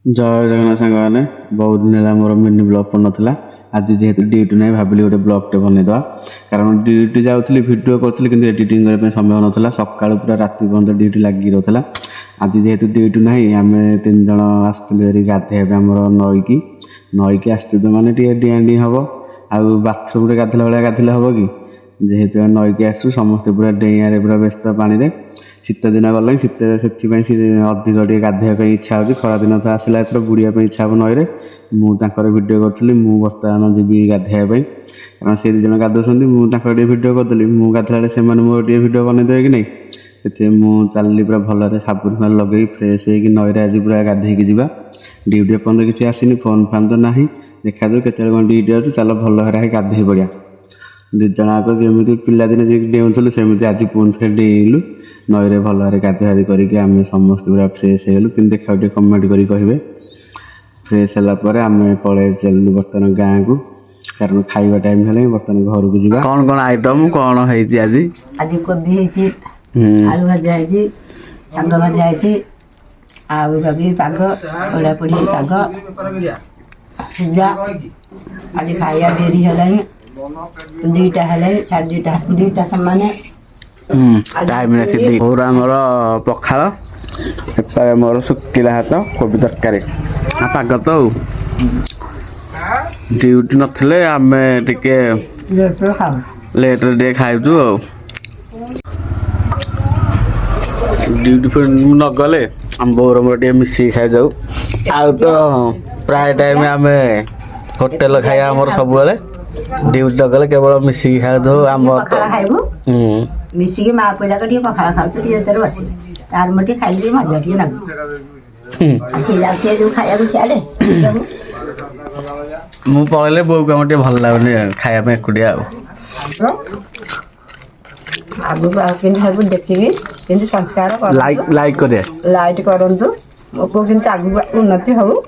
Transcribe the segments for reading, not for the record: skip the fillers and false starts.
जय जगन्नाथ सांग मैंने बहुत दिन है मोर मिनी ब्लॉग पड़ नाला आज जेहेतु ड्यूटी ना भाविली गोटे ब्लॉगटे बनईदे कारण ड्यूटी जाऊँगी भिड करी कि एडिटिंग करने समय होना सका पूरा राति पर्यंत ड्यूटी लगी रहा आज जेहेतु ड्यूटी ना आम तीन जन आसुरी गाधे आमर नईकी आसु तो मैंने डिया डी हम आ बाथरूम गाधला भाया गाधले हम कि जेहेतु नईकी आसु समस्ते पूरा डेइया पूरा व्यस्त पानी शीत दिन गला शीत से अधिक टे गाधोई इच्छा होती खरा दिन तो आसला एथर बुड़िया इच्छा हम नई मुझे भिडियो करी बर्तमान जी गाधोवाई कारण से दिज गाधों मुझे भिडियो करदेली मुझे गाधला से मोर भिडियो बनईदे कि नहीं से मुझे पूरा भल साबुन फान लगे फ्रेश हो नई आज पूरा गाधे जा ड्यूटी पर्यटन किसी आसनी फोन फान तो ना देखा जाऊ के ड्यूटी अच्छे चल भल गाधे पड़ा दिज जमी पिलादिन डेउलु सेमती आज पुणी डेइलु नई भल गाधे करके आम समस्त पूरा फ्रेश हो कि देखा कमेंट करी कहे फ्रेश है आम पलि चलू बर्तमान गाँव को कारण खाଇବା टाइम है बर्तमान घर को जा कौन कौन आइटम कौन है आज आज कोबी है आलू भजा है शाग भजा है आउ बाकी पाग पोड़ा पोड़ी पाग सिजा आज खाया डेरी है दुईटा है साढ़े दुईटा सामान टाइम रखी पूरा मोर पखाड़ मोर सुखिला हाथ कोबी तरकारी पाग तो ड्यूटी नथिले आम टिके लेट्रे खाइचु ड्यूटी फिर न गले आम बोर मोर टे मिसिक खाई जाऊ आ तो प्राय टाइम आम होटेल खाया आमर सब ड्यूटी न गले केवल मिसिक खाई दो आम मिसिक माँ को जाकर पखाड़ खाऊ बस तार मोटे खाई मजा टे लगुच सी जाती जो खाया सियाड़े मु पलैले बो को टे भल लगुनि खाया एकुटिया आगु सब देखिए संस्कार लाइक कर लाइट करूँ मो पु कि आगु उन्नति हो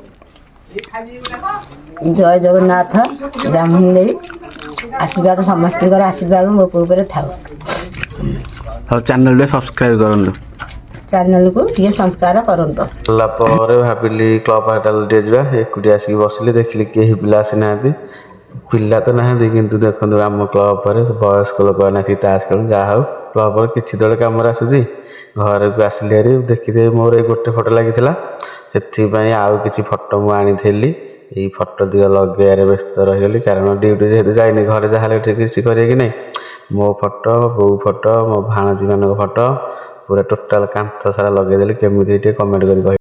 जय जगन्नाथ ब्राह्मण दे आशीर्वाद समस्त आशीर्वाद मो पु था चैनल सब्सक्राइब करूँ चैनल को टे संस्कार करूँ भाविली क्लब होटेल जा एकुटिया आसिक बसली देखिली कहीं पिला आसी ना पिला तो ना कि देखो आम क्लब पर वयस्क लोक मैंने ताश खेल जहाँ हो क्लब पर किसी दल कम आसूसी घर को आसिली हारी देखिए मोर ये गोटे फोटो लगी से आउ कि फोटो मुझे यही फोटो दिग लगे व्यस्त रहीगली कारण ड्यूटी जेहतु जाइनि घर जहाँ किसी करे कि नहीं मो फोटो बो फोटो मो भाणजी मान फोटो पूरा टोटाल कांथ सारा लगेदेली केमी कमेंट कर